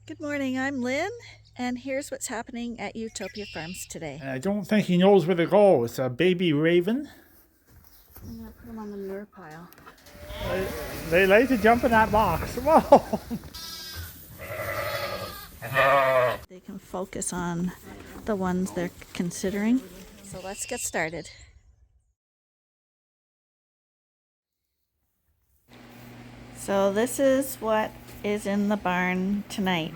Good morning, I'm Lynn, and here's what's happening at Utopia Farms today. And I don't think he knows where to go. It's a baby raven. I'm going to put him on the manure pile. They like to jump in that box. Whoa! They can focus on the ones they're considering. So let's get started. So this is what is in the barn tonight.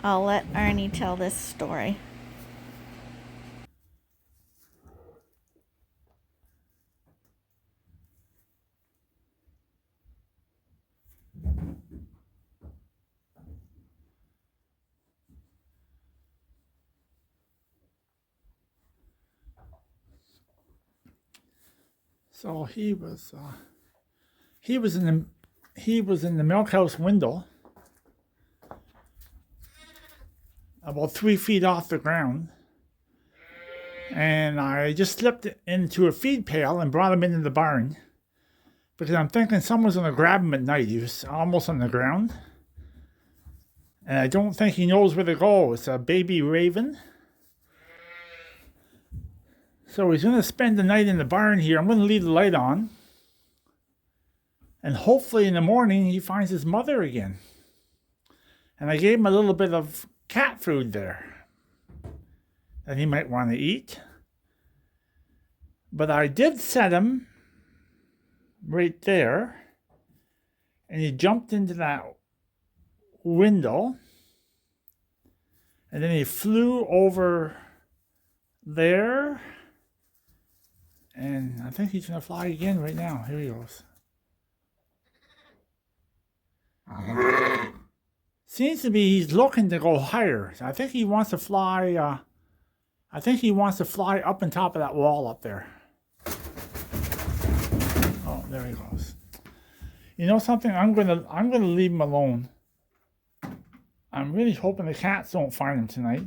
I'll let Arnie tell this story. So he was in the milk house window, about 3 feet off the ground, and I just slipped into a feed pail and brought him into the barn because I'm thinking someone's gonna grab him at night. He was almost on the ground, and I don't think he knows where to go. It's a baby raven. So he's going to spend the night in the barn here. I'm going to leave the light on. And hopefully in the morning he finds his mother again. And I gave him a little bit of cat food there that he might want to eat. But I did set him right there. And he jumped into that window. And then he flew over there. And I think he's going to fly again right now. Here he goes. Seems to be he's looking to go higher. I think he wants to fly. I think he wants to fly up on top of that wall up there. Oh, there he goes. You know something? I'm gonna leave him alone. I'm really hoping the cats don't find him tonight.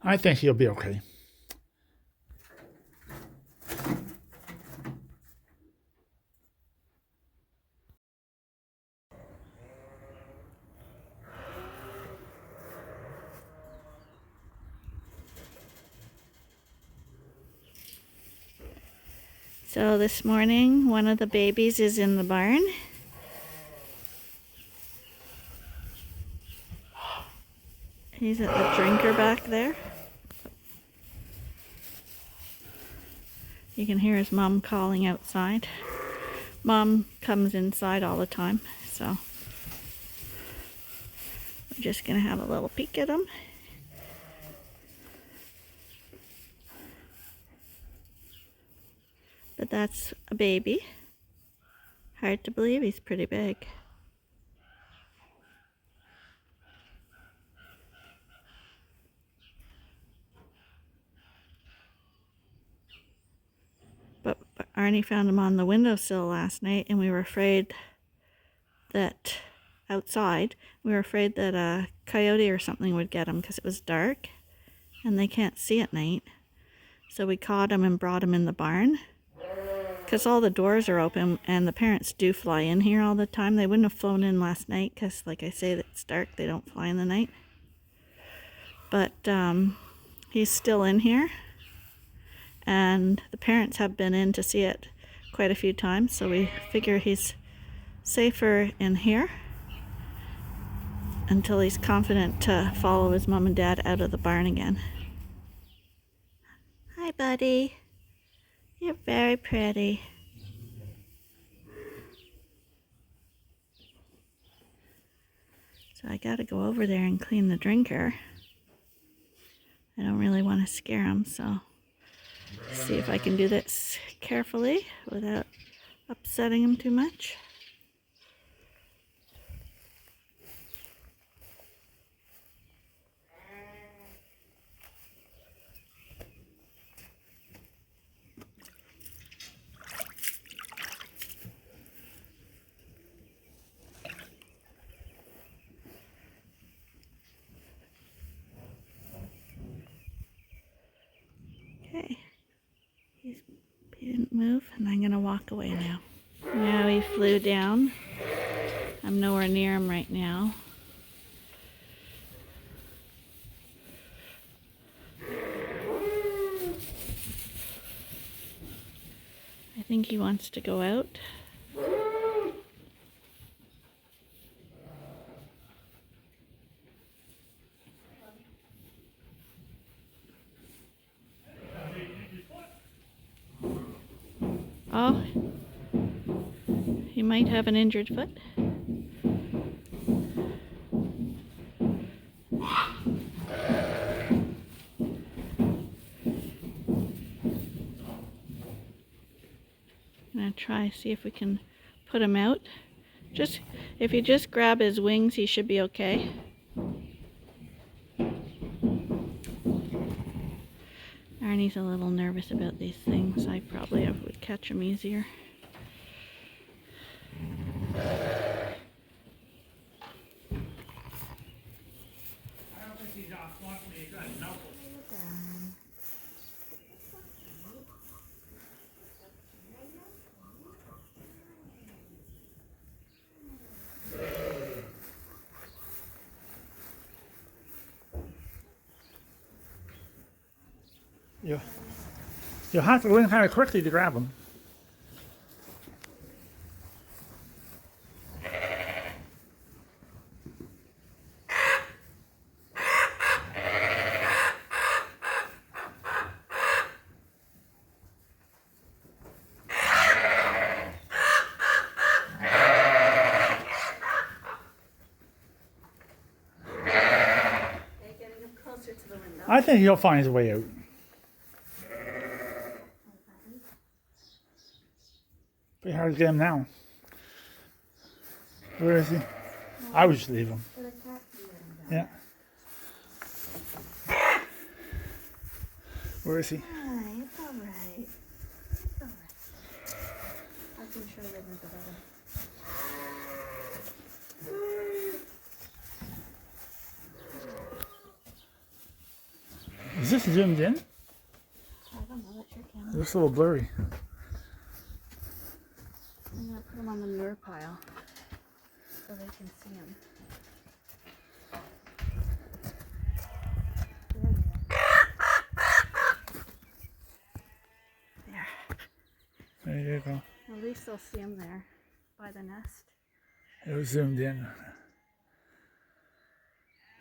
I think he'll be okay. So this morning, one of the babies is in the barn. He's at the drinker back there. You can hear his mom calling outside. Mom comes inside all the time, so we're just gonna have a little peek at him. But that's a baby. Hard to believe he's pretty big. But Arnie found him on the windowsill last night, and we were afraid that a coyote or something would get him because it was dark and they can't see at night. So we caught him and brought him in the barn because all the doors are open and the parents do fly in here all the time. They wouldn't have flown in last night because, like I say, it's dark. They don't fly in the night. But he's still in here. And the parents have been in to see it quite a few times, so we figure he's safer in here until he's confident to follow his mom and dad out of the barn again. Hi, buddy. You're very pretty. So I gotta go over there and clean the drinker. I don't really want to scare him, so see if I can do this carefully without upsetting him too much. He didn't move, and I'm gonna walk away now. Now he flew down. I'm nowhere near him right now. I think he wants to go out. Oh, he might have an injured foot. I'm gonna try see if we can put him out. Just if you just grab his wings, he should be okay. Arnie's a little nervous about these things. I probably would catch him easier. I don't think he's off one when he's got knuckles. You'll have to learn kind of quickly to grab them. I think he'll find his way out. Pretty hard to get him now. Where is he? I would just leave him. Yeah. Where is he? It's alright. It's alright. I can show you the better. Is this zoomed in? I don't know, that's your camera. It looks a little blurry. I'm gonna put him on the manure pile so they can see him. There you go. At least they'll see him there by the nest. It was zoomed in.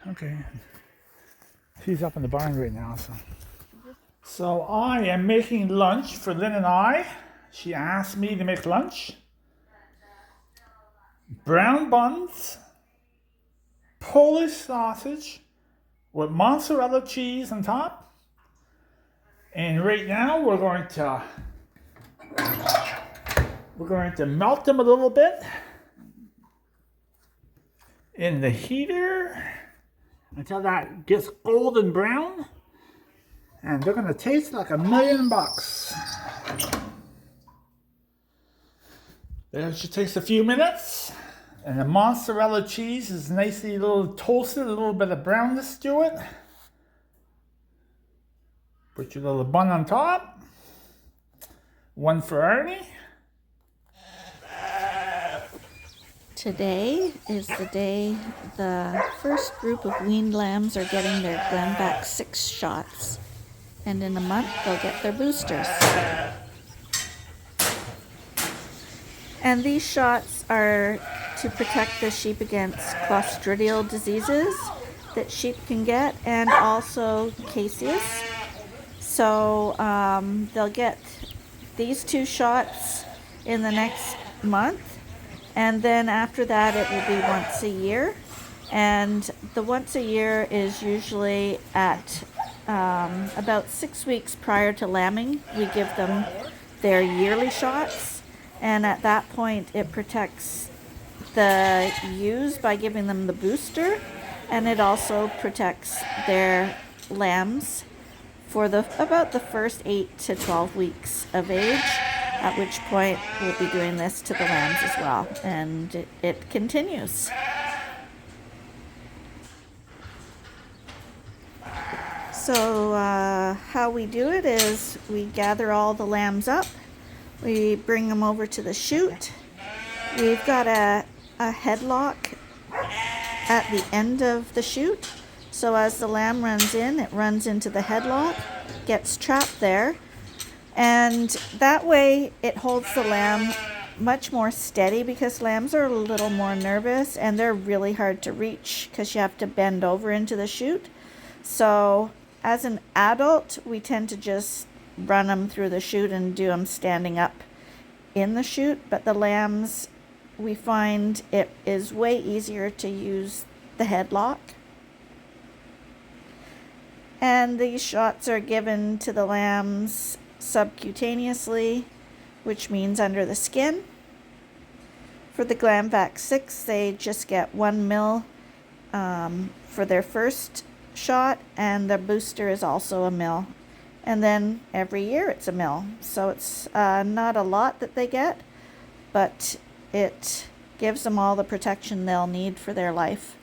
Okay. She's up in the barn right now, so I am making lunch for Lynn and I. She asked me to make lunch. Brown buns, Polish sausage with mozzarella cheese on top. And right now we're going to melt them a little bit in the heater until that gets golden brown, and they're gonna taste like $1,000,000. It should take a few minutes, and the mozzarella cheese is nicely a little toasted, a little bit of brownness to it. Put your little bun on top. One for Arnie. Today is the day the first group of weaned lambs are getting their Glenvax 6 shots. And in a month, they'll get their boosters. And these shots are to protect the sheep against clostridial diseases that sheep can get, and also caseus. So they'll get these 2 shots in the next month. And then after that, it will be once a year. And the once a year is usually at about 6 weeks prior to lambing. We give them their yearly shots. And at that point, it protects the ewes by giving them the booster. And it also protects their lambs for about the first 8 to 12 weeks of age. At which point we'll be doing this to the lambs as well, and it continues. So how we do it is we gather all the lambs up, we bring them over to the chute. We've got a headlock at the end of the chute, so as the lamb runs in, it runs into the headlock, gets trapped there, and that way it holds the lamb much more steady, because lambs are a little more nervous and they're really hard to reach because you have to bend over into the chute. So as an adult, we tend to just run them through the chute and do them standing up in the chute, but the lambs, we find it is way easier to use the headlock. And these shots are given to the lambs subcutaneously, which means under the skin. For the GlamVac 6, they just get 1 mil for their first shot, and the booster is also 1 mil. And then every year it's 1 mil. So it's not a lot that they get, but it gives them all the protection they'll need for their life.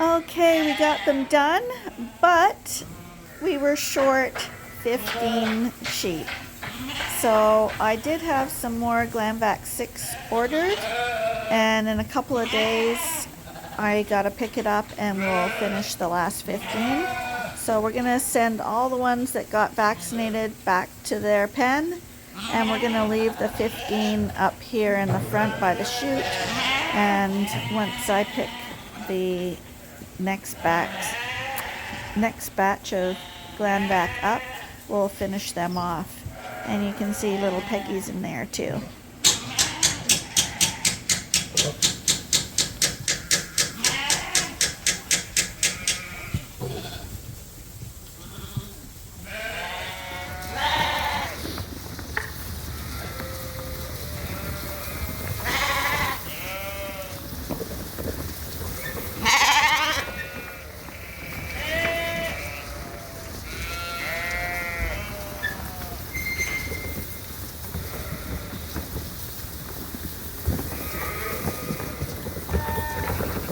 Okay, we got them done, but we were short 15 sheep. So I did have some more Glamvac 6 ordered, and in a couple of days I gotta pick it up and we'll finish the last 15. So we're gonna send all the ones that got vaccinated back to their pen, and we're gonna leave the 15 up here in the front by the chute. And once I pick the next batch of Glamvac up, we'll finish them off. And you can see little Peggy's in there too.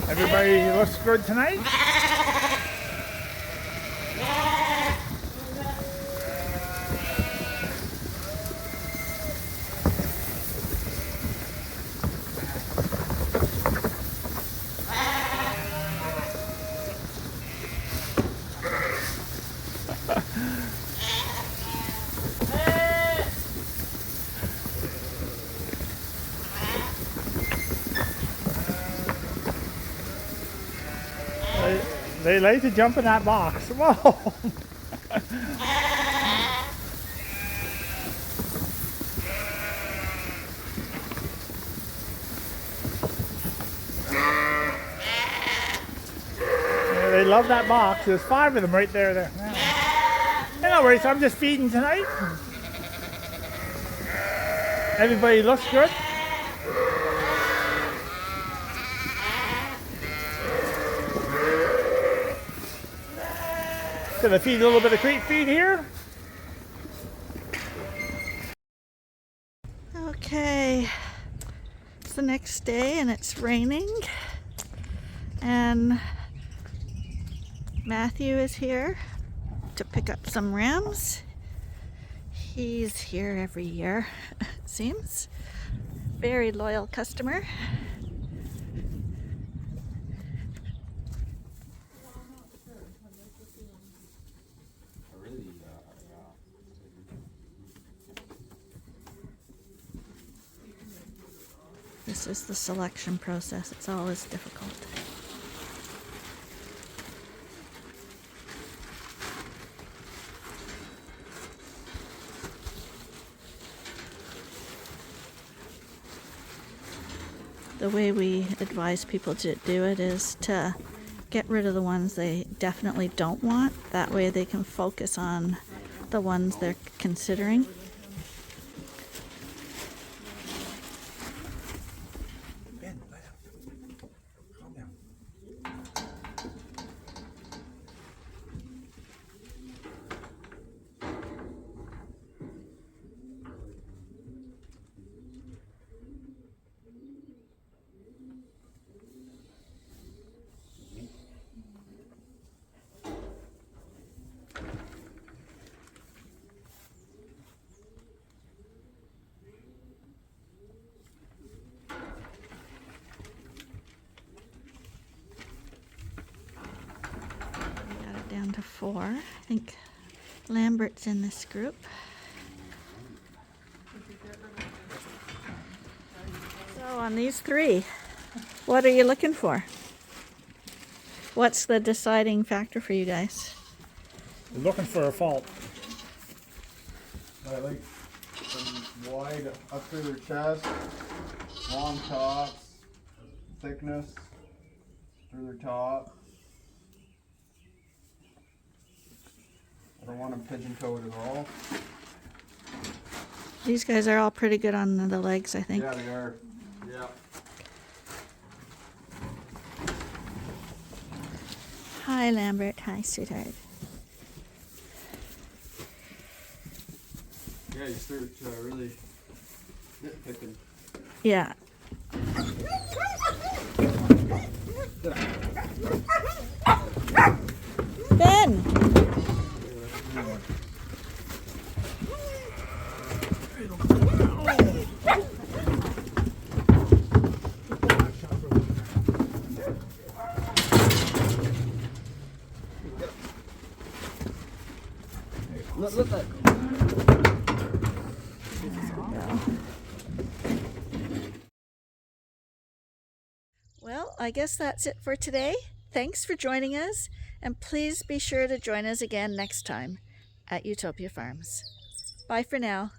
Everybody looks good tonight? They like to jump in that box. Whoa! They love that box. There's 5 of them right there. No worries, I'm just feeding tonight. Everybody looks good. Gonna feed a little bit of crate feed here. Okay, it's the next day and it's raining, and Matthew is here to pick up some rams. He's here every year, it seems. Very loyal customer. This is the selection process. It's always difficult. The way we advise people to do it is to get rid of the ones they definitely don't want. That way they can focus on the ones they're considering. Down to 4. I think Lambert's in this group. So on these 3, what are you looking for? What's the deciding factor for you guys? We're looking for a fault. I like them wide up through their chest, long tops, thickness through their top. I don't want them pigeon-toed at all. These guys are all pretty good on the legs, I think. Yeah, they are. Yeah. Hi, Lambert. Hi, sweetheart. Yeah, you start really nitpicking. Yeah. Ben! Look. Well, I guess that's it for today. Thanks for joining us, and please be sure to join us again next time at Utopia Farms. Bye for now.